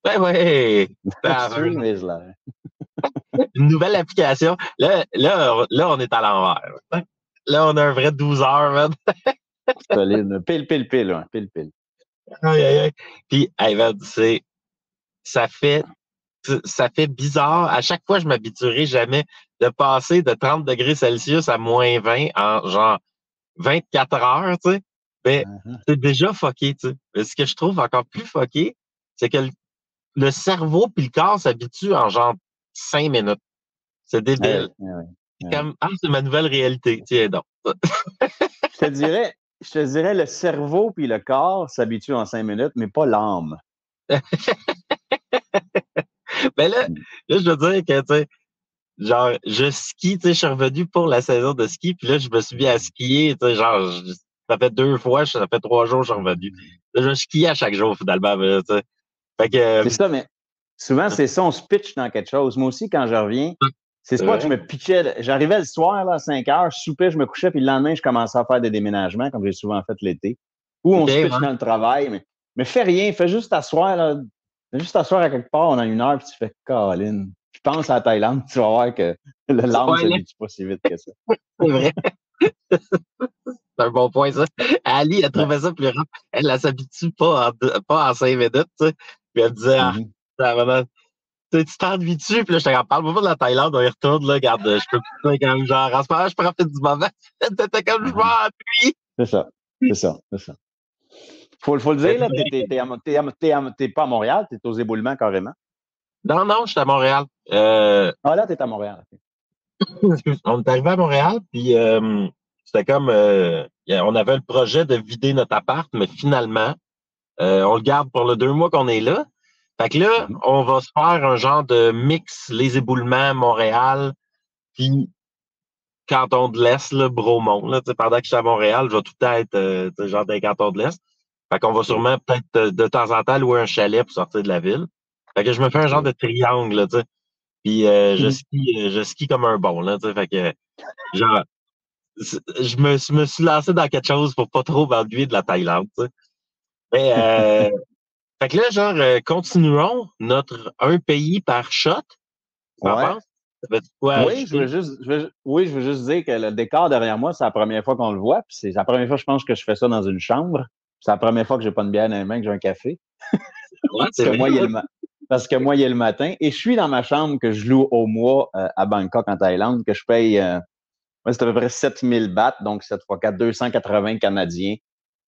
Ben ouais! Stream is live. Une nouvelle application. Là, on est à l'envers. Là, on a un vrai 12 heures, man. Solide. Pile, ouais. Pile. Aïe, aïe, aïe. Puis, hey, man, ça fait bizarre. À chaque fois, je m'habituerai jamais de passer de 30 degrés Celsius à -20 en genre 24 heures, tu sais. Mais c'est déjà fucké, tu sais. Mais ce que je trouve encore plus fucké, c'est que le cerveau puis le corps s'habituent en genre 5 minutes. C'est débile. C'est comme, c'est ma nouvelle réalité. Tiens donc. Je te dirais, le cerveau puis le corps s'habituent en 5 minutes, mais pas l'âme. Mais là, je veux dire que, tu sais, genre, je skie, tu sais, je suis revenu pour la saison de ski, puis là, je me suis mis à skier, tu sais, genre, ça fait 2 fois, ça fait 3 jours, je suis revenu. Là, je skie à chaque jour, finalement, mais, tu sais. Fait que, c'est ça, mais souvent, c'est ça, on se pitch dans quelque chose. Moi aussi, quand je reviens, c'est pas que je me pitchais. J'arrivais le soir, là, à 5 heures, je soupais, je me couchais, puis le lendemain, je commençais à faire des déménagements, comme j'ai souvent fait l'été. Ou on se pitch dans le travail, mais fais rien, fais juste t'asseoir, là. Fais juste t'asseoir à quelque part, on a 1 heure, puis tu fais Colin. Je pense à la Thaïlande, tu vas voir que le lendemain, ça s'habitue pas si vite que ça. C'est vrai. C'est un bon point, ça. Ali, elle trouvait ça plus rare. Elle s'habitue pas en 5 minutes, tu sais. Puis elle disait, ça vraiment. Tu t'habitues, puis là, je te parle pas de la Thaïlande, on y retourne, là, regarde, je peux plus, comme genre, en ce moment, je profite du moment. T'étais comme, je m'ennuie. C'est ça. Faut le dire, là, t'es pas à Montréal, t'es aux Éboulements carrément. Non, je suis à Montréal. Là, t'es à Montréal. On est arrivé à Montréal, puis c'était comme, on avait le projet de vider notre appart, mais finalement, on le garde pour les 2 mois qu'on est là. Fait que là, on va se faire un genre de mix, les Éboulements, Montréal, puis Canton de l'Est, là, Bromont. Là, pendant que je suis à Montréal, je vais tout le temps être genre dans les cantons de l'Est. Fait qu'on va sûrement peut-être de temps en temps louer un chalet pour sortir de la ville. Fait que je me fais un genre de triangle, là, tu sais. Puis je skie comme un bon, là, tu sais. Fait que genre, je me suis lancé dans quelque chose pour pas trop m'ennuyer de la Thaïlande, tu sais. Mais fait que là, genre, continuons notre un pays par shot. Tu en penses? Ça fait quoi Oui, je veux juste dire que le décor derrière moi, c'est la première fois qu'on le voit. Puis c'est la première fois, je pense, que je fais ça dans une chambre. C'est la première fois que j'ai pas de bière dans les mains, que j'ai un café. Ouais, Parce que moi, il y a le matin. Et je suis dans ma chambre que je loue au mois à Bangkok, en Thaïlande, que je paye, c'est à peu près 7000 bahts, donc 7 fois 4, 280 Canadiens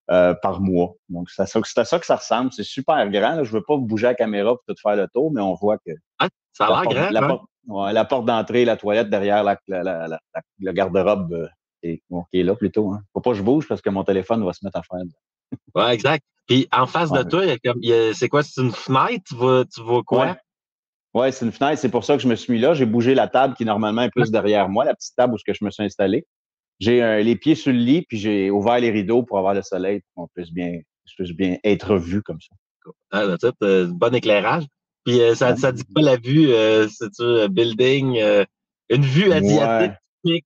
par mois. Donc, c'est à ça que ça ressemble. C'est super grand. Là. Je veux pas bouger la caméra pour tout faire le tour, mais on voit que ça a l'air grand, la porte d'entrée, la toilette derrière le garde-robe qui est là plutôt. Hein. Faut pas que je bouge parce que mon téléphone va se mettre à faire. Ouais, exact. Puis en face de toi, c'est quoi? C'est une fenêtre? Tu vois quoi? Ouais, c'est une fenêtre. C'est pour ça que je me suis mis là. J'ai bougé la table qui normalement est plus derrière moi, la petite table où je me suis installé. J'ai les pieds sur le lit, puis j'ai ouvert les rideaux pour avoir le soleil, pour qu'on puisse bien être vu comme ça. Ah, bon éclairage. Puis ça dit quoi la vue? C'est-tu building? Une vue asiatique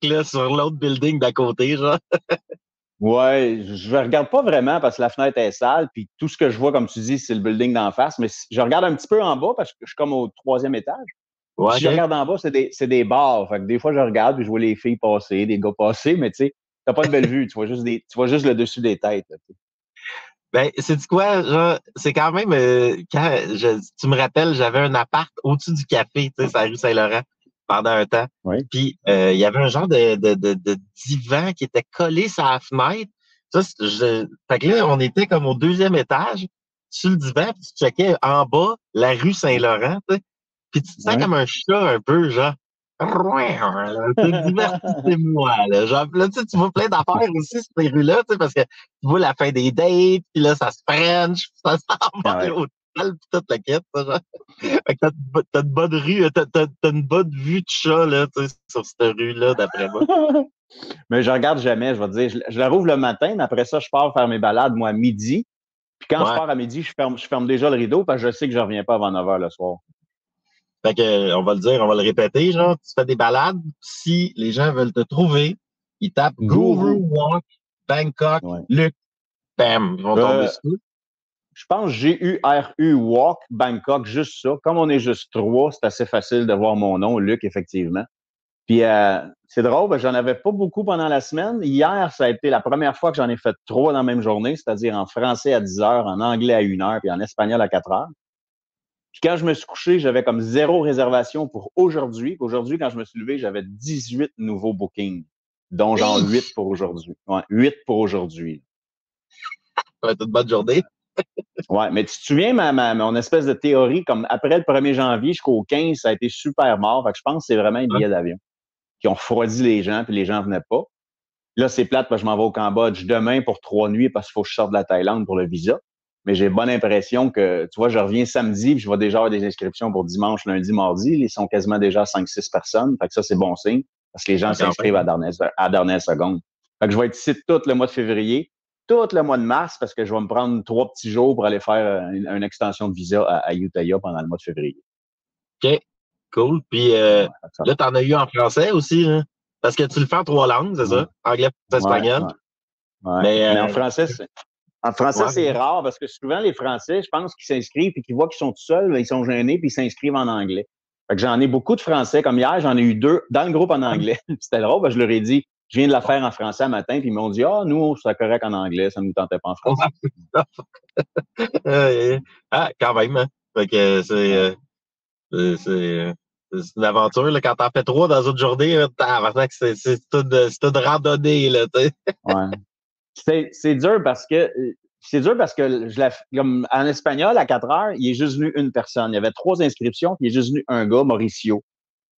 là, sur l'autre building d'à côté, genre? Ouais, je regarde pas vraiment parce que la fenêtre est sale, puis tout ce que je vois, comme tu dis, c'est le building d'en face, mais je regarde un petit peu en bas parce que je suis comme au 3e étage. Ouais, si je regarde en bas, c'est des bars. Fait que des fois, je regarde puis je vois les filles passer, des gars passer, mais tu sais, t'as pas de belle vue. Tu vois juste le dessus des têtes. Là, ben, c'est quoi, genre, c'est quand même, tu me rappelles, j'avais un appart au-dessus du café, tu sais, sur la rue Saint-Laurent, pendant un temps. Oui. Puis, il y avait un genre de divan qui était collé sur la fenêtre. Ça, fait que là, on était comme au 2e étage, sur le divan, puis tu checkais en bas la rue Saint-Laurent, tu sais. Puis tu te sens comme un chat un peu, genre. Divertissez-moi, là. Genre, là, tu vois plein d'affaires aussi sur ces rues-là, tu sais, parce que tu vois la fin des dates, puis là, ça se French, puis ça s'en va à l'hôtel, puis toute la quête, ça, genre. Fait que t'as une bonne rue, t'as une bonne vue de chat, là, tu sais, sur cette rue-là, d'après moi. Mais je regarde jamais, je vais te dire. Je la rouvre le matin, mais après ça, je pars faire mes balades, moi, à midi. Puis quand je pars à midi, je ferme déjà le rideau parce que je sais que je reviens pas avant 9 h le soir. Fait que, on va le dire, on va le répéter, genre, tu fais des balades, si les gens veulent te trouver, ils tapent Guru Walk, Bangkok, Luc, bam, ils vont tomber dessus. Je pense GURU Walk Bangkok, juste ça. Comme on est juste 3, c'est assez facile de voir mon nom, Luc, effectivement. Puis c'est drôle, j'en avais pas beaucoup pendant la semaine. Hier, ça a été la première fois que j'en ai fait 3 dans la même journée, c'est-à-dire en français à 10 heures, en anglais à 1 heure, puis en espagnol à 4 heures. Puis quand je me suis couché, j'avais comme 0 réservation pour aujourd'hui. Aujourd'hui, quand je me suis levé, j'avais 18 nouveaux bookings, dont genre 8 pour aujourd'hui. Ouais, 8 pour aujourd'hui. Ça va être une bonne journée. Ouais, mais tu te souviens, mon espèce de théorie, comme après le 1er janvier jusqu'au 15, ça a été super mort. Fait que je pense que c'est vraiment un billet d'avion qui ont refroidi les gens, puis les gens venaient pas. Là, c'est plate parce que je m'en vais au Cambodge demain pour 3 nuits parce qu'il faut que je sorte de la Thaïlande pour le visa. Mais j'ai bonne impression que, tu vois, je reviens samedi, puis je vais déjà avoir des inscriptions pour dimanche, lundi, mardi. Ils sont quasiment déjà 5-6 personnes. Fait que ça, c'est bon signe parce que les gens s'inscrivent à la dernière seconde. Fait que je vais être ici tout le mois de février, tout le mois de mars parce que je vais me prendre 3 petits jours pour aller faire une extension de visa à Ayutthaya pendant le mois de février. OK, cool. Puis là, t'en as eu en français aussi, hein? Parce que tu le fais en 3 langues, c'est ça? Anglais, français, espagnol. Ouais. Mais en français, c'est rare parce que souvent, les Français, je pense qu'ils s'inscrivent et qu'ils voient qu'ils sont tout seuls, ils sont gênés puis ils s'inscrivent en anglais. Fait que j'en ai beaucoup de Français. Comme hier, j'en ai eu 2 dans le groupe en anglais. C'était drôle parce que je leur ai dit, je viens de la faire en français un matin puis ils m'ont dit, nous, c'est correct en anglais, ça ne nous tentait pas en français. Quand même, hein? Fait que c'est une aventure, là. Quand t'en fais 3 dans une journée, c'est toute randonnée, là, tu sais. Ouais. C'est dur parce que comme en espagnol, à 4 heures, il est juste venu une personne. Il y avait 3 inscriptions, puis il est juste venu un gars, Mauricio.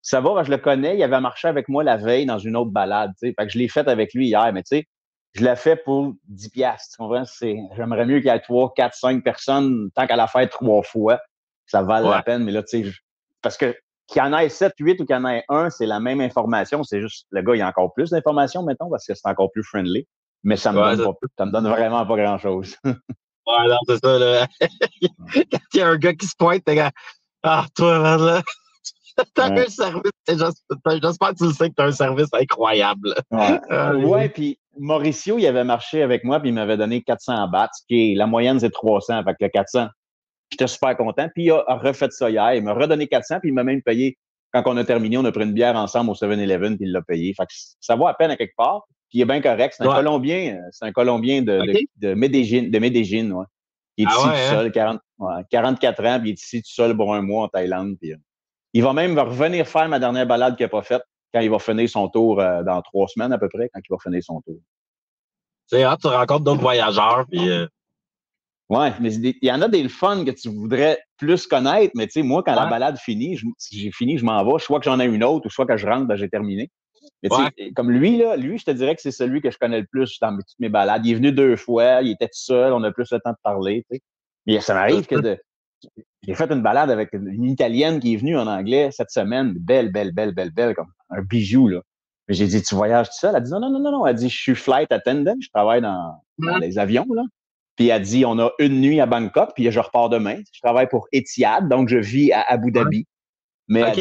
Ça va, je le connais, il avait marché avec moi la veille dans une autre balade, tu sais. Fait que je l'ai fait avec lui hier, mais tu sais, je l'ai fait pour 10 piastres. Tu comprends? J'aimerais mieux qu'il y ait 3, 4, 5 personnes, tant qu'à la faire 3 fois, ça vale la peine. Mais là, tu sais, parce que qu'il y en ait 7, 8 ou qu'il y en ait 1, c'est la même information. C'est juste, le gars, il a encore plus d'informations, mettons, parce que c'est encore plus friendly. Mais ça me donne vraiment pas grand-chose. Ouais, non, c'est ça, là. Quand il y a un gars qui se pointe, t'es comme, toi, man, là. T'as un service, j'espère que tu le sais que t'as un service incroyable. Ouais, puis Mauricio, il avait marché avec moi, puis il m'avait donné 400 bahts, qui est, la moyenne, c'est 300, fait que le 400, j'étais super content. Puis il a refait ça hier, il m'a redonné 400, puis il m'a même payé, quand on a terminé, on a pris une bière ensemble au 7-Eleven, puis il l'a payé. Fait que ça vaut à peine à quelque part, puis il est bien correct. C'est un Colombien de Medellín, ouais. Il est ici tout seul, 44 ans, puis il est ici tout seul pour un mois en Thaïlande, puis il va même revenir faire ma dernière balade qu'il n'a pas faite quand il va finir son tour dans 3 semaines à peu près, quand il va finir son tour. Tu rencontres d'autres voyageurs. Puis, ouais, mais il y en a des fun que tu voudrais plus connaître, mais tu sais, moi, quand la balade finit, j'ai fini, je m'en vais. Soit que j'en ai une autre, ou soit que je rentre, j'ai terminé. Mais tu sais, comme lui, je te dirais que c'est celui que je connais le plus dans toutes mes balades. Il est venu 2 fois, il était tout seul, on a plus le temps de parler, tu sais. Mais ça m'arrive que j'ai fait une balade avec une Italienne qui est venue en anglais cette semaine. Belle, comme un bijou, là. Mais j'ai dit, tu voyages tout seul? Elle dit, non. Elle dit, je suis flight attendant, je travaille dans les avions, là. Puis elle dit, on a une nuit à Bangkok, puis je repars demain. Je travaille pour Etihad, donc je vis à Abu Dhabi. Mais elle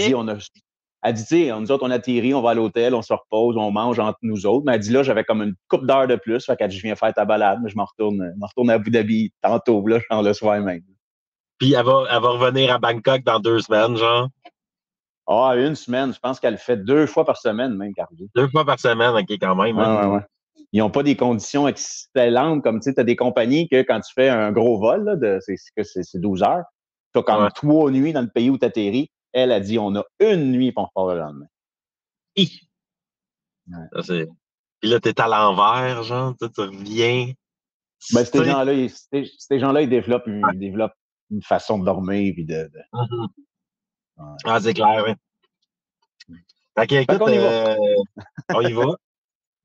dit, tu sais, nous autres, on atterrit, on va à l'hôtel, on se repose, on mange entre nous autres. Mais elle dit, là, j'avais comme une couple d'heures de plus. Fait qu'elle dit, je viens faire ta balade, mais je m'en retourne à Abu Dhabi tantôt, là, genre le soir même. Puis elle va revenir à Bangkok dans 2 semaines, genre? 1 semaine. Je pense qu'elle le fait 2 fois par semaine, même, Cardi. 2 fois par semaine, OK, quand même. Ouais. Ils n'ont pas des conditions excellentes, comme tu sais, tu as des compagnies que quand tu fais un gros vol, là, c'est 12 heures, tu as comme 3 nuits dans le pays où tu atterris. Elle a dit, on a une nuit pour on repart le lendemain. Puis là, t'es à l'envers, genre, tu reviens. Ben, ces gens-là, ils développent une façon de dormir. Puis c'est clair, oui. Fait que, écoute, on y va.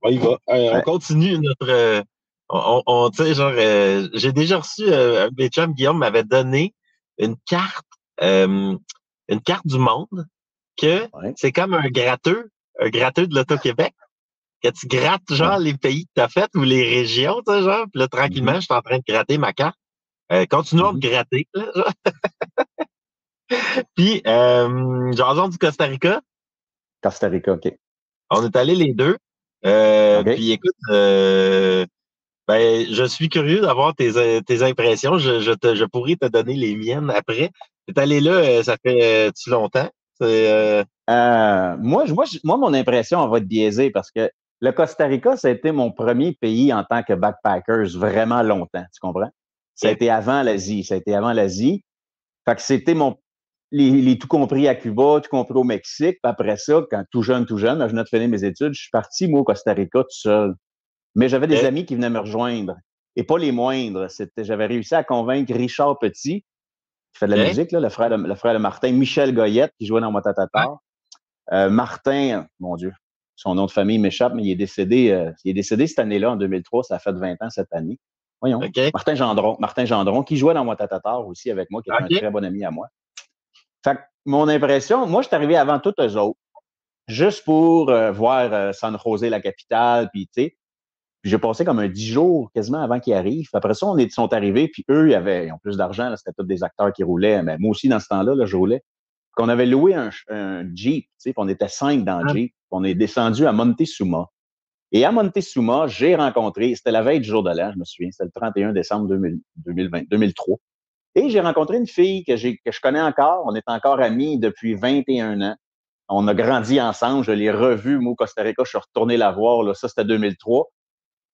On continue notre... tu sais, genre, j'ai déjà reçu, un de mes chums, Guillaume, m'avait donné une carte du monde que c'est comme un gratteux de l'Auto-Québec, que tu grattes, genre, les pays que t'as fait ou les régions, tu sais, genre, puis là, tranquillement, je suis en train de gratter ma carte. Continuons de gratter, là, genre. Puis, jason du Costa Rica. Costa Rica, OK. On est allés les 2. Puis écoute, Ben, je suis curieux d'avoir tes impressions. Je pourrais te donner les miennes après. T'es allé là, ça fait-tu longtemps? C'est, Moi, mon impression, elle va être biaisée parce que le Costa Rica, ça a été mon premier pays en tant que backpackers vraiment longtemps. Tu comprends? Ça a ok. été avant l'Asie. Ça a été avant l'Asie. Fait que c'était les tout compris à Cuba, tout compris au Mexique. Puis après ça, quand tout jeune, je venais de finir mes études, je suis parti, moi, au Costa Rica tout seul. Mais j'avais des Ok. amis qui venaient me rejoindre. Et pas les moindres. J'avais réussi à convaincre Richard Petit, qui fait de la Ok. musique, là, le frère de Martin, Michel Goyette, qui jouait dans Ouais. Watatata. Martin, mon Dieu, son nom de famille m'échappe, mais il est décédé cette année-là, en 2003. Ça a fait 20 ans cette année. Voyons. OK. Martin Gendron, qui jouait dans Watatata aussi avec moi, qui était un OK. très bon ami à moi. Fait que mon impression, moi, je suis arrivé avant tous eux autres, juste pour voir San José, la capitale, puis tu sais. Puis j'ai passé comme un 10 jours quasiment avant qu'ils arrivent. Après ça, sont arrivés, puis eux, ils ont plus d'argent, c'était tous des acteurs qui roulaient. Mais moi aussi, dans ce temps-là, là, je roulais. Qu'on avait loué un Jeep, tu sais, puis on était 5 dans le Ah, Jeep. Puis on est descendu à Montezuma. Et à Montezuma, j'ai rencontré, c'était la veille du jour de l'an, je me souviens, c'était le 31 décembre 2003. Et j'ai rencontré une fille que je connais encore. On est encore amis depuis 21 ans. On a grandi ensemble. Je l'ai revue, moi, au Costa Rica. Je suis retourné la voir. Là, ça, c'était 2003.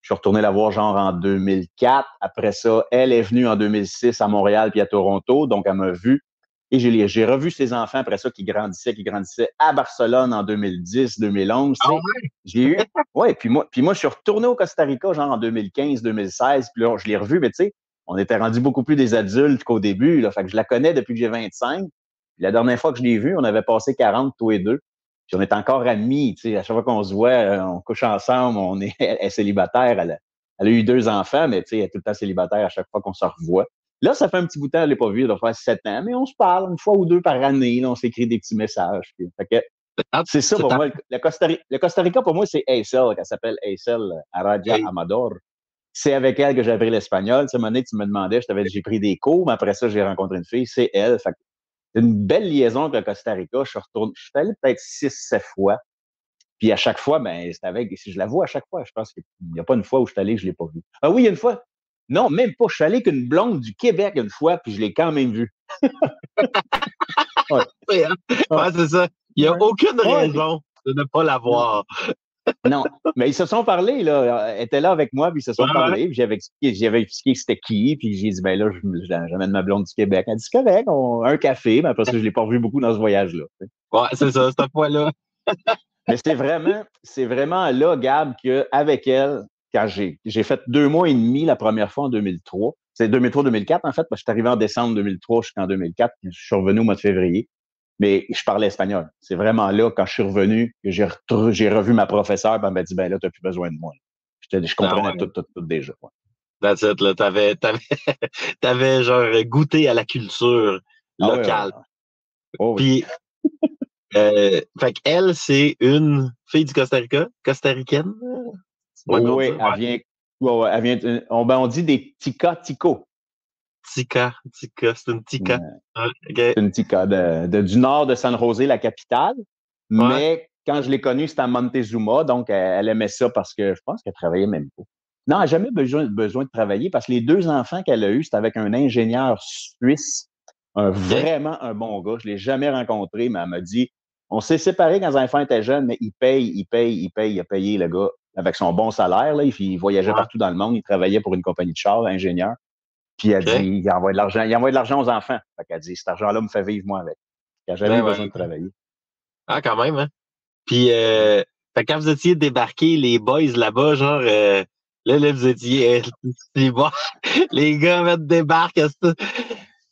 Je suis retourné la voir genre en 2004. Après ça, elle est venue en 2006 à Montréal puis à Toronto. Donc, elle m'a vu. Et j'ai revu ses enfants après ça qui grandissaient à Barcelone en 2010, 2011. Tu ah sais, ouais? j'ai eu. Ouais, puis moi, je suis retourné au Costa Rica genre en 2015, 2016. Puis là, je l'ai revu, mais tu sais, on était rendus beaucoup plus des adultes qu'au début. Là, fait que je la connais depuis que j'ai 25. Puis la dernière fois que je l'ai vue, on avait passé 40 tous les deux. Puis on est encore amis, tu sais, à chaque fois qu'on se voit, on couche ensemble, elle est célibataire, elle a eu 2 enfants, mais tu sais, elle est tout le temps célibataire à chaque fois qu'on se revoit. Là, ça fait un petit bout de temps, elle n'est pas vue, elle doit faire 7 ans, mais on se parle une fois ou deux par année, là, on s'écrit des petits messages. Fait que Ah, c'est ça c'est pour ta- moi. Le Costa Rica, pour moi, c'est Aisel, qu'elle s'appelle Aisel Aradia OK. Amador. C'est avec elle que j'ai appris l'espagnol. Tu sais, Monique, tu me demandais, je t'avais dit, j'ai pris des cours, mais après ça, j'ai rencontré une fille, c'est elle. Fait que c'est une belle liaison avec le Costa Rica. Je suis allé peut-être 6, 7 fois. Puis à chaque fois, ben, c'est avec. Si je la vois à chaque fois, je pense qu'il n'y a pas une fois où je suis allé que je ne l'ai pas vue. Ah oui, il y a une fois. Non, même pas. Je suis allé qu'une blonde du Québec une fois, puis je l'ai quand même vue. Ouais. Ouais, hein? Ouais. Ouais, c'est ça. Il n'y a Ouais. aucune Ouais, puis- raison de ne pas non. l'avoir. Non. Mais ils se sont parlé, là. Elle était là avec moi, puis ils se Ouais, sont ouais. parlé, puis j'avais expliqué c'était qui, puis j'ai dit, ben là, j'amène ma blonde du Québec. Elle dit, c'est correct, un café, mais après ça, je ne l'ai pas revu beaucoup dans ce voyage-là. Ouais, c'est ça, cette fois-là. Mais c'est vraiment là, Gab, qu'avec elle, quand j'ai fait 2 mois et demi la première fois en 2003, c'est 2003-2004 en fait, parce que je suis arrivé en décembre 2003 jusqu'en 2004, puis je suis revenu au mois de février, mais je parlais espagnol. C'est vraiment là, quand je suis revenu, que j'ai revu ma professeure, puis elle m'a dit, ben là, tu n'as plus besoin de moi. Je Ah comprenais ouais. tout déjà. Ouais. That's it, là. T'avais genre goûté à la culture Ah ouais, ouais. locale. Oh oui. Puis, fait qu'elle, c'est une fille du Costa Rica, costaricaine. C'est pas Oh bon de oui, dire. elle Ouais. vient, ouais, elle vient, on dit des tica-tico. Tika, c'est une Tika. Ah, OK. C'est une tica du nord de San José, la capitale. Ouais. Mais quand je l'ai connue, c'était à Montezuma, donc elle aimait ça parce que je pense qu'elle travaillait même pas. Non, elle n'a jamais besoin de travailler parce que les 2 enfants qu'elle a eus, c'était avec un ingénieur suisse, OK. vraiment un bon gars. Je ne l'ai jamais rencontré, mais elle m'a dit, on s'est séparés quand les enfants étaient jeunes, mais il paye. Il a payé le gars avec son bon salaire. Là, il voyageait Ouais. partout dans le monde. Il travaillait pour une compagnie de chars, ingénieur. Puis elle OK. dit, il envoie de l'argent aux enfants. Fait qu'elle dit, cet argent-là me fait vivre moi avec. Il n'a jamais Ben eu besoin ouais. de travailler. Ah, quand même, hein. Puis, fait que quand vous étiez débarqués, les boys là-bas, genre, là, vous étiez, les boys, les gars, débarquent.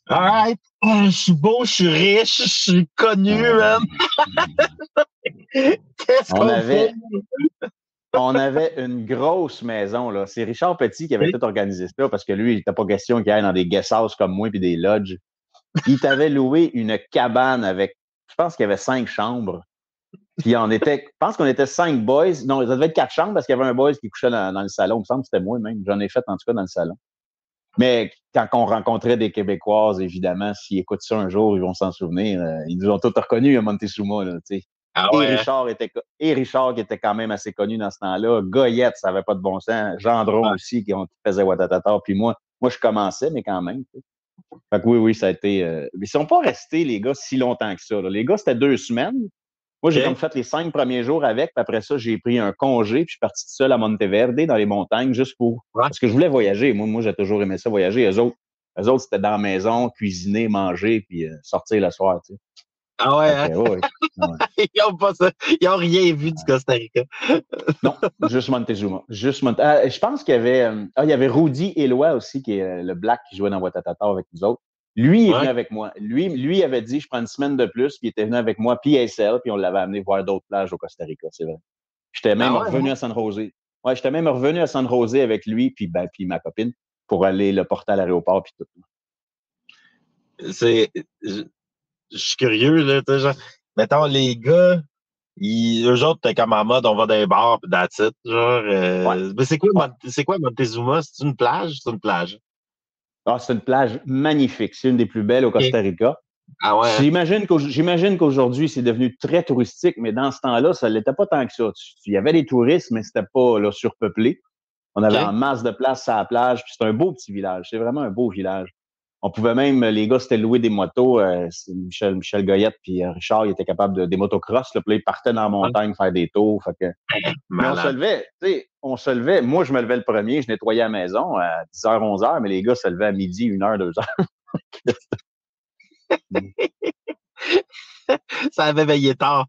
Alright, je suis beau, je suis riche, je suis connu, man. Qu'est-ce On qu'on fait? avait, on avait une grosse maison, là. C'est Richard Petit qui avait OK. tout organisé ça parce que lui, il n'était pas question qu'il aille dans des guest houses comme moi puis des lodges. Il t'avait loué une cabane avec, je pense qu'il y avait 5 chambres. Puis je pense qu'on était 5 boys. Non, ça devait être 4 chambres parce qu'il y avait un boys qui couchait dans le salon. Il me semble que c'était moi même. J'en ai fait en tout cas dans le salon. Mais quand on rencontrait des Québécoises, évidemment, s'ils écoutent ça un jour, ils vont s'en souvenir. Ils nous ont tous reconnus à Montezuma, là, tu sais. Ah Et ouais, hein? Richard, qui était quand même assez connu dans ce temps-là. Goyette, ça n'avait pas de bon sens. Gendron Ouais. aussi, qui faisait Watatata. Puis moi, je commençais, mais quand même. Fait que oui, ça a été. Mais ils sont pas restés, les gars, si longtemps que ça. Là. Les gars, c'était 2 semaines. Moi, j'ai comme OK? fait les 5 premiers jours avec, puis après ça, j'ai pris un congé, puis je suis parti tout seul à Monteverde, dans les montagnes, juste pour. Ouais. Parce que je voulais voyager. Moi j'ai toujours aimé ça, voyager. Eux autres c'était dans la maison, cuisiner, manger, puis sortir le soir, tu sais. Ah ouais, Fait hein? que, ouais. Ouais. Ils ont pas ça. Ils ont rien vu du Costa Rica. Non, juste Montezuma. Je pense qu'il y avait Rudy Eloy aussi, qui est le Black qui jouait dans Watatata avec nous autres. Lui, il est Ouais. venu avec moi. Lui avait dit, je prends une semaine de plus, puis il était venu avec moi, puis ASL, puis on l'avait amené voir d'autres plages au Costa Rica, c'est vrai. J'étais même Ah ouais, revenu hein? à San José. Ouais, j'étais même revenu à San José avec lui, puis ma copine, pour aller le porter à l'aéroport, puis tout. C'est, je, je suis curieux, là, tu sais, genre, mettons, les gars, eux autres, t'es comme en mode, on va dans les bars, pis that's it, genre, Ouais, mais ouais. c'est quoi Montezuma? C'est une plage? C'est une plage? Ah, c'est une plage magnifique. C'est une des plus belles au OK. Costa Rica. Ah ouais, hein? J'imagine qu'aujourd'hui, c'est devenu très touristique, mais dans ce temps-là, ça ne l'était pas tant que ça. Il y avait des touristes, mais c'était pas là, surpeuplé. On avait en OK. masse de place à la plage, puis c'est un beau petit village. C'est vraiment un beau village. On pouvait même, les gars, c'était louer des motos. Michel Goyette puis Richard, ils étaient capables des motocross. Là, puis là, ils partaient dans la Ouais. montagne faire des tours. Fait que, mais on se Malade. levait, tu sais, on se levait. Moi, je me levais le premier, je nettoyais la maison à 10h, 11h, mais les gars se levaient à midi, 1h, 2h. Ça avait veillé tard.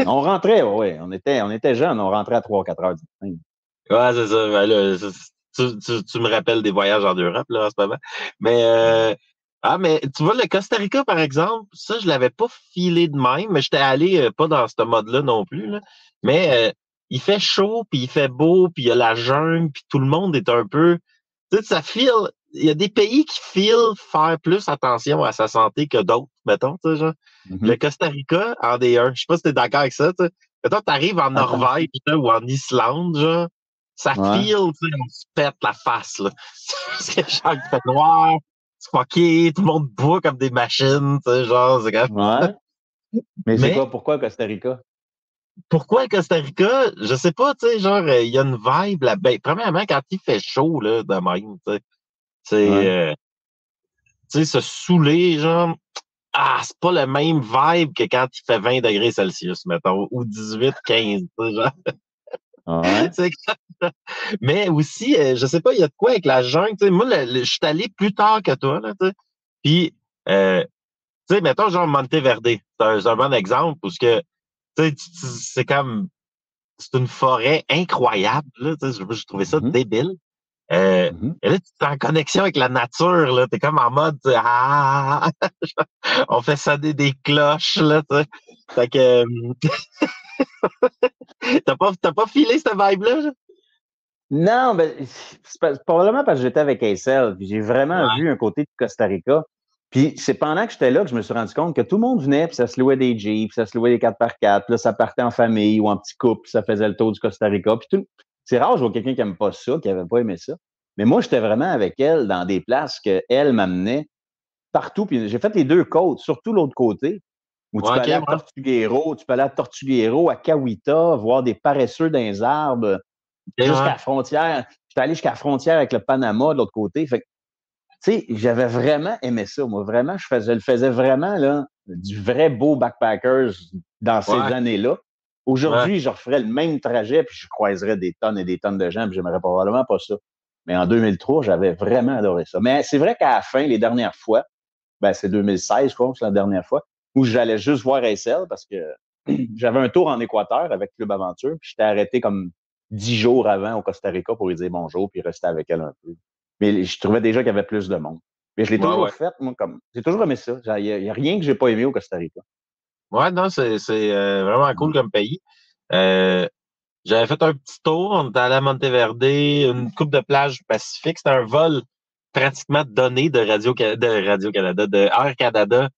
On rentrait, ouais, on était jeunes, on rentrait à 3-4 heures du matin. Ouais, c'est ça. Ben là, tu me rappelles des voyages en Europe, là, en ce moment. Mais, mais tu vois, le Costa Rica, par exemple, ça, je l'avais pas filé de même, mais j'étais allé pas dans ce mode-là non plus, là. Mais, il fait chaud, puis il fait beau, puis il y a la jungle, puis tout le monde est un peu, tu sais, ça file, il y a des pays qui filent faire plus attention à sa santé que d'autres, mettons, tu sais, genre. Le Mhm. Costa Rica en est un. Je sais pas si t'es d'accord avec ça, tu sais. Mettons, t'arrives en Attends. Norvège, là, ou en Islande, genre, ça Ouais. feel, tu sais, on se pète la face, là. Parce que genre, il fait noir, c'est fucké, tout le monde boit comme des machines, tu sais, genre, c'est comme... Ouais. Mais c'est Mais quoi? Pourquoi Costa Rica? pourquoi le Costa Rica? Je sais pas, tu sais, genre, il y a une vibe là. Ben, premièrement, quand il fait chaud, là, de même, tu sais, c'est, Ouais. tu sais, se saouler, genre, c'est pas le même vibe que quand il fait 20 degrés Celsius, mettons, ou 18, 15, tu sais, genre. Ouais. C'est Mais aussi, je sais pas, il y a de quoi avec la jungle. Tu sais, moi, je suis allé plus tard que toi, là, tu sais. Puis, tu sais, mettons, genre Monteverde, c'est un bon exemple, parce que, tu sais, c'est comme, c'est une forêt incroyable, là, tu sais, je trouvais ça Mhm. débile. Euh, Mhm. et là, tu es en connexion avec la nature, là, t'es comme en mode, on fait sonner des cloches, là, tu sais. Fait que, t'as pas filé cette vibe-là, là? Non, ben, probablement parce que j'étais avec Aicel, puis j'ai vraiment Ouais, vu un côté de Costa Rica. Puis c'est pendant que j'étais là que je me suis rendu compte que tout le monde venait, puis ça se louait des Jeeps, puis ça se louait des 4x4, puis là, ça partait en famille ou en petit couple, puis ça faisait le tour du Costa Rica. Puis c'est rare, je vois quelqu'un qui n'aime pas ça, qui n'avait pas aimé ça. Mais moi, j'étais vraiment avec elle dans des places qu'elle m'amenait partout. Puis j'ai fait les deux côtes, surtout l'autre côté, où tu ouais, peux ok, aller à ouais. Tortuguero, à Cahuita, voir des paresseux dans les arbres, Ok, jusqu'à ouais. la frontière. J'étais allé jusqu'à la frontière avec le Panama de l'autre côté. Fait que, tu sais, j'avais vraiment aimé ça. Moi, vraiment, je le faisais vraiment, là, du vrai beau backpackers dans ces Ouais, années-là. ouais. Aujourd'hui, je referais le même trajet, puis je croiserais des tonnes et des tonnes de gens, puis j'aimerais probablement pas ça. Mais en 2003, j'avais vraiment adoré ça. Mais c'est vrai qu'à la fin, les dernières fois, ben, c'est 2016, je crois, c'est la dernière fois, où j'allais juste voir ASL parce que j'avais un tour en Équateur avec Club Aventure, puis j'étais arrêté comme 10 jours avant au Costa Rica pour lui dire bonjour, puis rester avec elle un peu. Mais je trouvais déjà qu'il y avait plus de monde. Mais je l'ai Ouais, toujours ouais. fait, moi, comme. J'ai toujours aimé ça. Il n'y a rien que j'ai pas aimé au Costa Rica. Ouais, non, c'est vraiment cool comme pays. Euh, J'avais fait un petit tour, on était allé à Monteverde, une coupe de plage Pacifique. C'était un vol pratiquement donné de Radio-Canada, de Air Canada,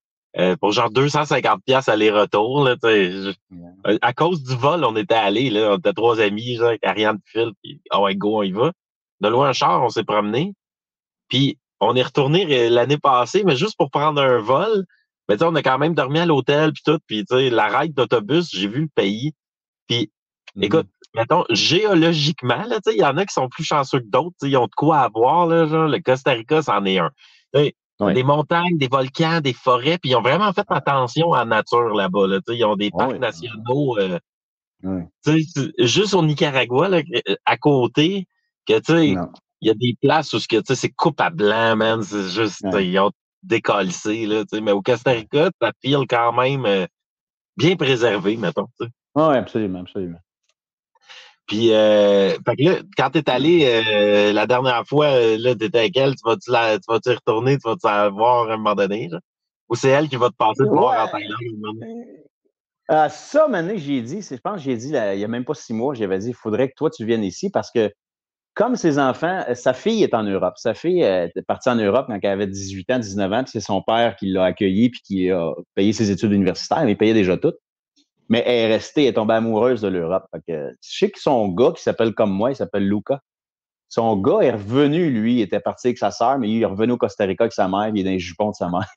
pour genre 250 pièces aller-retour, là, tu sais. Ouais. À cause du vol, on était allés, là, on était trois amis, genre, avec Ariane Phil, puis ah ouais, go, on y va. De loin en char, on s'est promené. Puis on est retourné l'année passée, mais juste pour prendre un vol. Mais tu sais, on a quand même dormi à l'hôtel, puis tout. Puis tu sais, la ride d'autobus, j'ai vu le pays. Puis, écoute, mettons, géologiquement, là, tu sais, il y en a qui sont plus chanceux que d'autres. Ils ont de quoi avoir, là, genre, le Costa Rica, c'en est un. Des montagnes, des volcans, des forêts, puis ils ont vraiment fait attention à la nature là-bas. Là, ils ont des parcs nationaux. Juste au Nicaragua, là, à côté, que tu sais, il y a des places où c'est coupe à blanc, man. C'est juste, ils ont décalissé, là, mais au Costa Rica, ça file quand même bien préservé, mettons. Oui, absolument, absolument. Puis, fait que là, quand t'es allé la dernière fois, là, t'étais avec elle, tu vas-tu y retourner, tu vas-tu la voir à un moment donné, là? Ou c'est elle qui va te passer te voir en Thaïlande? Ça, maintenant, je pense que j'ai dit, il n'y a même pas 6 mois, j'avais dit, il faudrait que toi, tu viennes ici parce que, comme ses enfants, sa fille est en Europe. Sa fille est partie en Europe quand elle avait 18 ans, 19 ans, puis c'est son père qui l'a accueillie puis qui a payé ses études universitaires, il payait déjà tout. Mais elle est restée, elle est tombée amoureuse de l'Europe. Fait que, je sais que son gars, qui s'appelle comme moi, il s'appelle Luca. Son gars est revenu, lui, il était parti avec sa sœur, mais il est revenu au Costa Rica avec sa mère, il est dans les jupons de sa mère.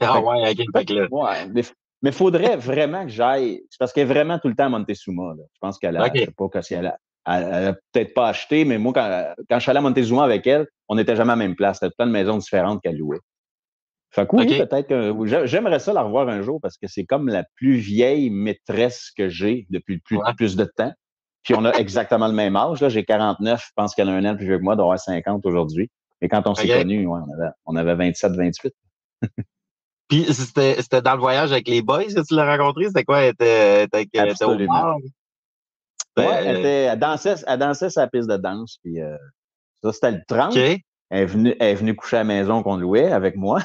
Ouais, ok, fait que là. Ouais, mais faudrait vraiment que j'aille. C'est parce qu'elle est vraiment tout le temps à Montezuma. Là. Je pense qu'elle a, je sais pas si elle a peut-être pas acheté, mais moi, quand je suis allé à Montezuma avec elle, on n'était jamais à la même place. C'était plein de maisons différentes qu'elle louait. Fait que oui, peut-être que j'aimerais ça la revoir un jour parce que c'est comme la plus vieille maîtresse que j'ai depuis le plus de temps. Puis on a exactement le même âge. Là, j'ai 49, je pense qu'elle a un an plus vieux que moi, doit avoir 50 aujourd'hui. Mais quand on s'est connus, ouais, on avait 27, 28. Puis c'était dans le voyage avec les boys que tu l'as rencontré? C'était quoi? Elle était au bar? Ouais, elle dansait sur la piste de danse. Puis ça, c'était le 30. Okay. Elle est venue coucher à la maison qu'on louait avec moi.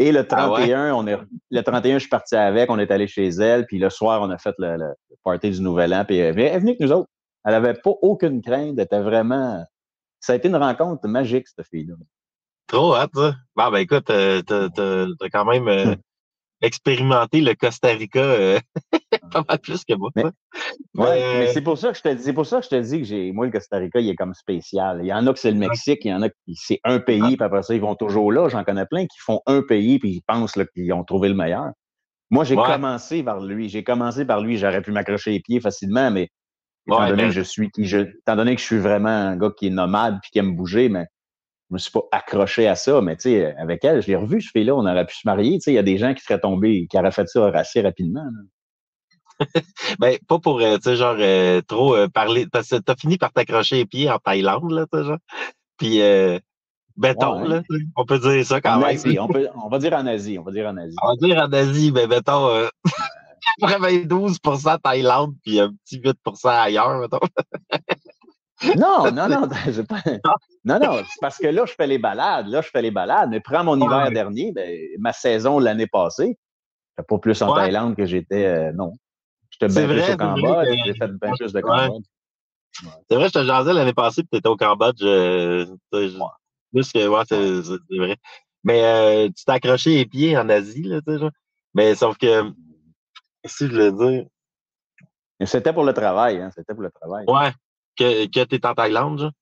Et le 31, le 31, je suis parti avec, on est allé chez elle, puis le soir, on a fait le party du Nouvel An, puis elle est venue avec nous autres. Elle n'avait pas aucune crainte, elle était vraiment... Ça a été une rencontre magique, cette fille-là. Trop hâte, ça. Bon, ben écoute, t'as quand même expérimenté le Costa Rica pas mal plus que moi. Mais c'est pour ça que je te dis que moi, le Costa Rica, il est comme spécial. Il y en a que c'est le Mexique, il y en a qui c'est un pays, puis après ça, ils vont toujours là. J'en connais plein qui font un pays, puis ils pensent là, qu'ils ont trouvé le meilleur. Moi, j'ai commencé par lui. J'aurais pu m'accrocher les pieds facilement, mais étant donné que je suis vraiment un gars qui est nomade puis qui aime bouger, mais je me suis pas accroché à ça. Mais tu sais, avec elle, je l'ai revu, ce fille-là, on aurait pu se marier. Tu sais, il y a des gens qui seraient tombés, qui auraient fait ça assez rapidement. Ben, pas pour, tu sais, genre, trop parler, parce que t'as fini par t'accrocher les pieds en Thaïlande, là, tu sais, genre. Puis, béton, là, on peut dire ça quand même. Asie, on va dire en Asie. On va dire en Asie, ben, béton, 92% Thaïlande, puis un petit 8% ailleurs, mettons. Non, c'est pas... Non, c'est parce que là, je fais les balades. Mais prends mon hiver dernier, ben, ma saison l'année passée, j'étais pas plus en Thaïlande que j'étais, non. J'étais bien plus au Cambodge, j'ai fait bien plus de Cambodge. C'est vrai, je te jasais l'année passée, puis t'étais au Cambodge. Plus que, c'est vrai. Mais tu t'es accroché les pieds en Asie, là, tu sais, genre. Mais sauf que, si je veux dire. C'était pour le travail, hein. C'était pour le travail. Ouais. Que t'es en Thaïlande, genre.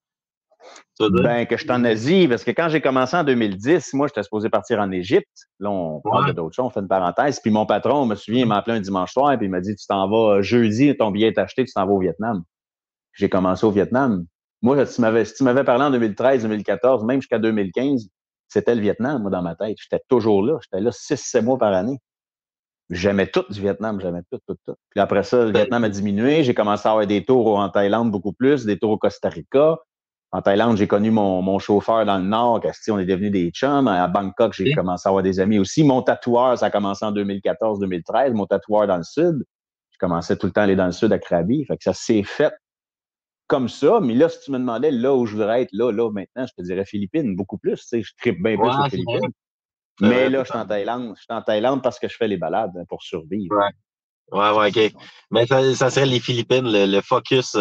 Ben, que je suis en Asie, parce que quand j'ai commencé en 2010, moi, j'étais supposé partir en Égypte. Là, on parle d'autres choses, on fait une parenthèse. Puis mon patron, je me souviens, il m'a appelé un dimanche soir et il m'a dit, tu t'en vas jeudi, ton billet est acheté, tu t'en vas au Vietnam. J'ai commencé au Vietnam. Moi, si tu m'avais parlé en 2013, 2014, même jusqu'à 2015, c'était le Vietnam, moi, dans ma tête. J'étais toujours là. J'étais là 6-7 mois par année. J'aimais tout du Vietnam, j'aimais tout. Puis après ça, le Vietnam a diminué. J'ai commencé à avoir des tours en Thaïlande beaucoup plus, des tours au Costa Rica. En Thaïlande, j'ai connu mon chauffeur dans le Nord. On est devenus des chums. À Bangkok, j'ai commencé à avoir des amis aussi. Mon tatoueur, ça a commencé en 2014-2013. Mon tatoueur dans le Sud. Je commençais tout le temps à aller dans le Sud à Krabi. Fait que ça s'est fait comme ça. Mais là, si tu me demandais là où je voudrais être, là, maintenant, je te dirais Philippines, beaucoup plus. Tu sais, je tripe bien plus aux Philippines. Mais là, je suis en Thaïlande. Je suis en Thaïlande parce que je fais les balades pour survivre. Ouais, OK. Mais ça serait les Philippines, le focus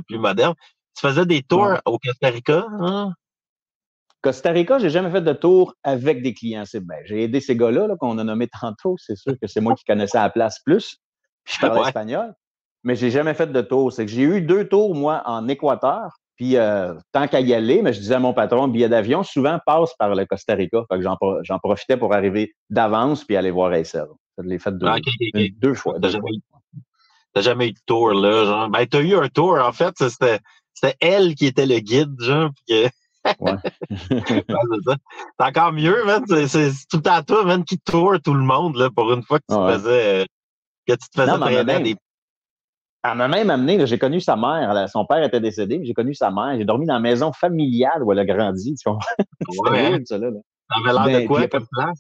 plus moderne. Tu faisais des tours au Costa Rica? Hein? Costa Rica, j'ai jamais fait de tour avec des clients. J'ai aidé ces gars-là qu'on a nommés tantôt. C'est sûr que c'est moi qui connaissais la place plus. Puis je parlais espagnol. Mais j'ai jamais fait de tour. C'est que j'ai eu 2 tours, moi, en Équateur. Puis, tant qu'à y aller, mais je disais à mon patron, le billet d'avion souvent passe par le Costa Rica. Fait que j'en profitais pour arriver d'avance puis aller voir Acer. Je l'ai fait deux fois. T'as jamais eu de tour, là, genre. Ben, t'as eu un tour, en fait. C'était elle qui était le guide, genre. Puis ouais. C'est ça. C'est encore mieux, man. C'est tout le temps toi, man, qui tour tout le monde, là, pour une fois que tu te faisais, traîner à des. Elle m'a même amené, là, j'ai connu sa mère. Là, son père était décédé, mais j'ai connu sa mère. J'ai dormi dans la maison familiale où elle a grandi. Tu comprends? C'était weird, ça, là. Ça avait l'air de quoi, comme place?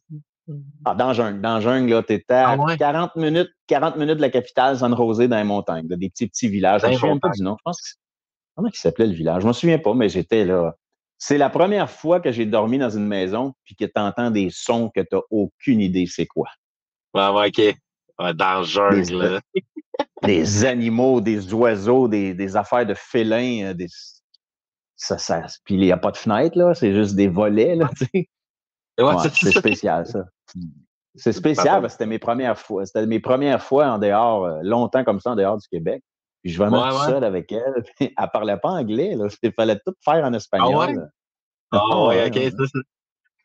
Ah, dans la jungle, là, t'étais à 40 minutes de la capitale, San José, dans les montagnes, là, des petits villages. Je me souviens pas du nom. Je pense que comment il s'appelait le village? Je me souviens pas, mais j'étais là. C'est la première fois que j'ai dormi dans une maison puis que t'entends des sons que t'as aucune idée c'est quoi. Ouais, OK. Ouais, dans la jungle, là. Des animaux, des oiseaux, des affaires de félins, puis il n'y a pas de fenêtre, là, c'est juste des volets, là, tu sais. Ouais, c'est spécial, ça. C'est spécial parce que c'était mes premières fois. C'était mes premières fois en dehors, longtemps comme ça, en dehors du Québec. Puis je venais tout seul avec elle. Puis elle parlait pas anglais, là. Il fallait tout faire en espagnol. Ah ouais, OK.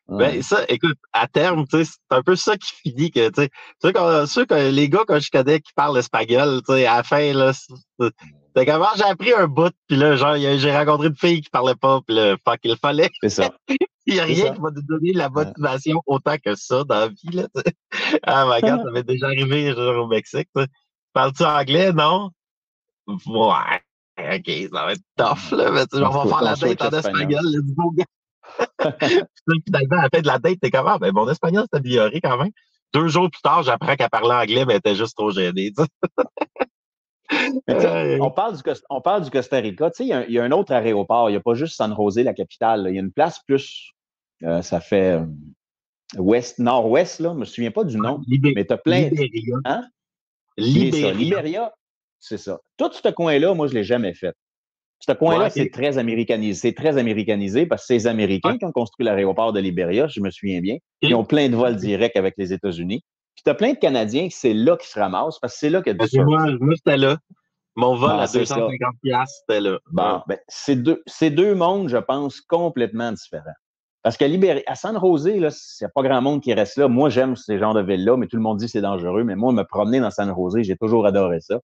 Ben, ça, écoute, à terme, tu sais, c'est un peu ça qui finit que, tu sais, sûr que les gars que je connais qui parlent espagnol, tu sais, à la fin, là, c'est comment j'ai appris un bout, puis là, genre, j'ai rencontré une fille qui parlait pas, puis là, fuck, il fallait. C'est ça. Il n'y a rien qui va nous donner la motivation autant que ça dans la vie, là, tu sais. Ah, my God, ça m'est déjà arrivé, genre, au Mexique, tu sais. Parles-tu anglais, non? Ouais. OK, ça va être tough, là, mais tu sais, on va faire la date en espagnol, let's go, gars. Finalement, à la fin de la date, t'es comment? Ben, mon espagnol s'est amélioré quand même. 2 jours plus tard, j'apprends qu'elle parlait anglais, mais elle était juste trop gênée. On parle du Costa Rica. Tu sais, il y a un autre aéroport. Il n'y a pas juste San José, la capitale. Là. Il y a une place plus, ça fait nord-ouest, là. Je me souviens pas du nom. Mais tu as plein. Libéria. Hein? Libéria. C'est ça. Tout ce coin-là, moi, je l'ai jamais fait. Ce coin-là, c'est très américanisé. C'est très américanisé parce que c'est les Américains qui ont construit l'aéroport de Libéria, je me souviens bien. Ils ont plein de vols directs avec les États-Unis. Puis tu as plein de Canadiens que c'est là qui se ramassent parce que c'est là qu'il y a du surf. Moi, c'était là. Mon vol à 250$, c'était là. Bon, ben, c'est deux mondes, je pense, complètement différents. Parce qu'à San José, là, il n'y a pas grand monde qui reste là. Moi, j'aime ces genres de villes-là, mais tout le monde dit que c'est dangereux. Mais moi, me promener dans San José, j'ai toujours adoré ça.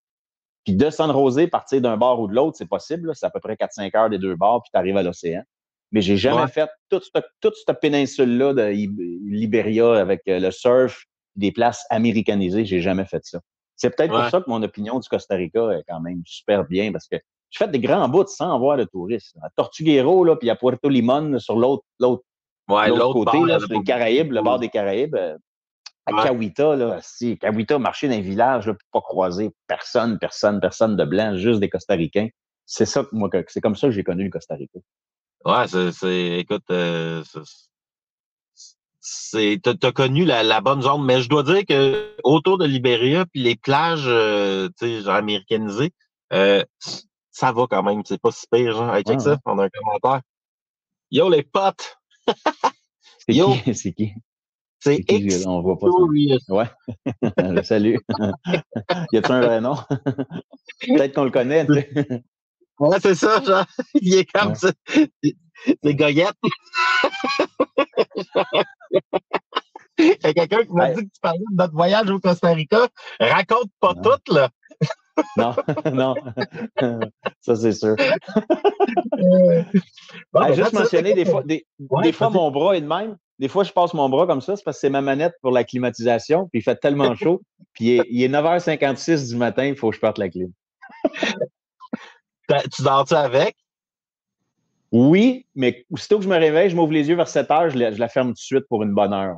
Puis de San José, partir d'un bord ou de l'autre, c'est possible. C'est à peu près 4-5 heures des deux bords, puis tu arrives à l'océan. Mais j'ai jamais fait toute cette péninsule-là de Libéria avec le surf, des places américanisées. J'ai jamais fait ça. C'est peut-être pour ça que mon opinion du Costa Rica est quand même super bien, parce que j'ai fait des grands bouts sans voir de touristes. À Tortuguero, là, puis à Puerto Limón, sur l'autre côté, là, sur les Caraïbes, le bord des Caraïbes. À Cahuita, là, si Cahuita marchait dans un village, là, pas croiser personne de blanc, juste des Costaricains. C'est ça que moi, c'est comme ça que j'ai connu le Costa Rica. Ouais, écoute, t'as connu la bonne zone, mais je dois dire que autour de Libéria puis les plages, tu sais, genre américanisées, ça va quand même, c'est pas si pire, genre. Hey, check ça, on a un commentaire. Yo les potes! Yo! C'est qui? C'est X. On voit pas ça. Ouais. Salut. Y a-t-il un vrai nom? Peut-être qu'on le connaît, tu sais. Ouais, c'est ça, genre. Il est comme ça. C'est Goyette. Il y a quelqu'un qui m'a dit que tu parlais de notre voyage au Costa Rica. Raconte pas tout, là. Non. Ça, c'est sûr. Juste mentionner, des fois, mon bras est de même. Des fois, je passe mon bras comme ça, c'est parce que c'est ma manette pour la climatisation, puis il fait tellement chaud, puis il est 9h56 du matin, il faut que je parte la clim. Tu dors-tu avec? Oui, mais aussitôt que je me réveille, je m'ouvre les yeux vers 7h, je la ferme tout de suite pour une bonne heure.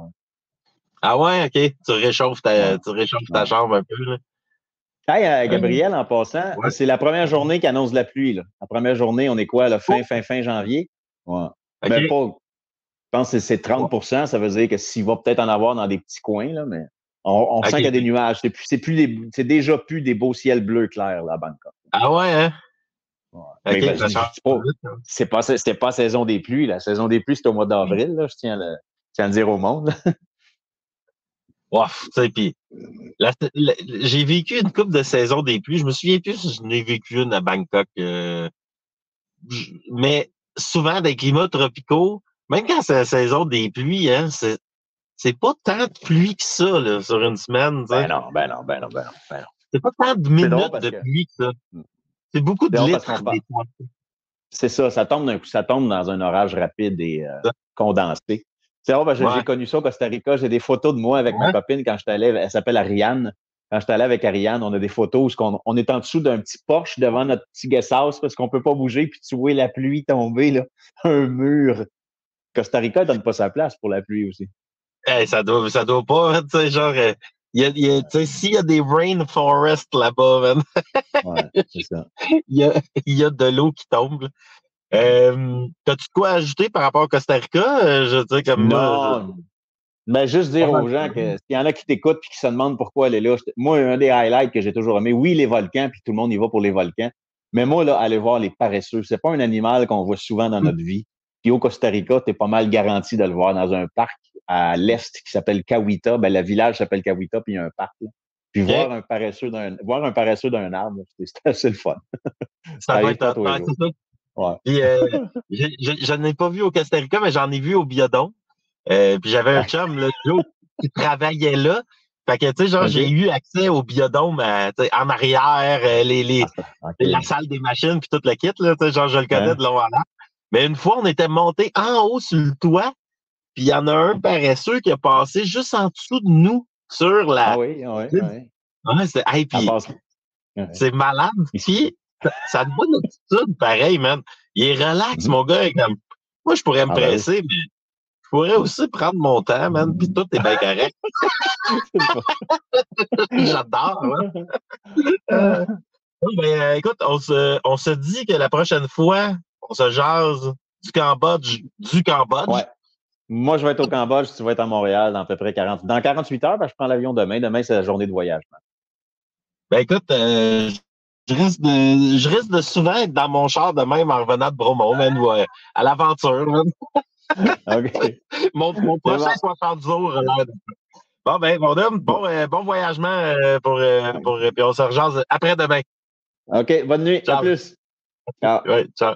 Ah ouais, OK. Tu réchauffes ta chambre un peu, là. Hey, Gabriel, en passant, c'est la première journée qui annonce la pluie, là. La première journée, on est quoi, là, fin janvier? Ouais. Okay. Mais pas... Je pense que c'est 30%, ça veut dire que s'il va peut-être en avoir dans des petits coins, là, mais on sent qu'il y a des nuages. C'est déjà plus des beaux ciels bleus clairs, là, à Bangkok. Ah ouais, hein? Ouais. Okay, c'était pas la saison des pluies. La saison des pluies, c'était au mois d'avril, là, je tiens à le dire au monde. Wow, tu sais, puis j'ai vécu une couple de saisons des pluies. Je me souviens plus si je n'ai vécu une à Bangkok. mais souvent, des climats tropicaux, même quand c'est la saison des pluies, hein, c'est pas tant de pluie que ça, là, sur une semaine, tu sais. Ben non. C'est pas tant de minutes de pluie que ça. C'est beaucoup de litres, des fois. C'est ça, ça tombe d'un coup, ça tombe dans un orage rapide et condensé. C'est vrai, j'ai connu ça au Costa Rica. J'ai des photos de moi avec ma copine quand j'étais allé. Elle s'appelle Ariane. Quand j'étais allé avec Ariane, on a des photos où on est en dessous d'un petit porche devant notre petit guest house parce qu'on peut pas bouger, puis tu vois la pluie tomber, là, un mur. Costa Rica ne donne pas sa place pour la pluie aussi. Hey, ça doit pas, tu sais, genre, tu sais, s'il y a des rainforests là-bas, man, ouais, c'est ça. il y a de l'eau qui tombe. T'as-tu de quoi ajouter par rapport au Costa Rica? Je veux dire, comme non. Ben, juste dire aux gens que s'il y en a qui t'écoutent et qui se demandent pourquoi elle est là, moi, un des highlights que j'ai toujours aimé, oui, les volcans, puis tout le monde y va pour les volcans, mais moi, là, aller voir les paresseux, c'est pas un animal qu'on voit souvent dans notre vie. Puis au Costa Rica, t'es pas mal garanti de le voir dans un parc à l'est qui s'appelle Cahuita. Ben, le village s'appelle Cahuita, puis il y a un parc, là. Puis voir un paresseux d'un arbre, c'est assez le fun. Ça va être ça. Ouais. Puis, je n'ai pas vu au Costa Rica, mais j'en ai vu au Biodon. Puis j'avais un chum, là, qui travaillait là. Fait que, tu sais, genre, j'ai eu accès au biodôme, en arrière, la salle des machines, puis tout le kit, là, tu sais, genre, je le connais de long en large. Mais une fois, on était monté en haut sur le toit, puis il y en a un paresseux qui a passé juste en dessous de nous, sur la... Ah oui. Ouais, c'est malade. Puis, ça a une bonne attitude, pareil, man. Il est relax, mon gars. Comme... Moi, je pourrais me presser, mais je pourrais aussi prendre mon temps, man, puis tout est bien correct. J'adore, hein? Ben, écoute, on se dit que la prochaine fois, on se jase du Cambodge. Ouais. Moi, je vais être au Cambodge, tu vas être à Montréal dans à peu près 48 heures, parce que je prends l'avion demain. Demain, c'est la journée de voyage. Ben écoute, je risque de souvent être dans mon char de même en revenant de Bromont, man, ou à l'aventure, man. OK. mon prochain 60 jours. Bon, ben, mon homme, bon voyagement puis on se rejase après-demain. OK, bonne nuit. Ciao. À plus. Ciao. Ouais, ciao.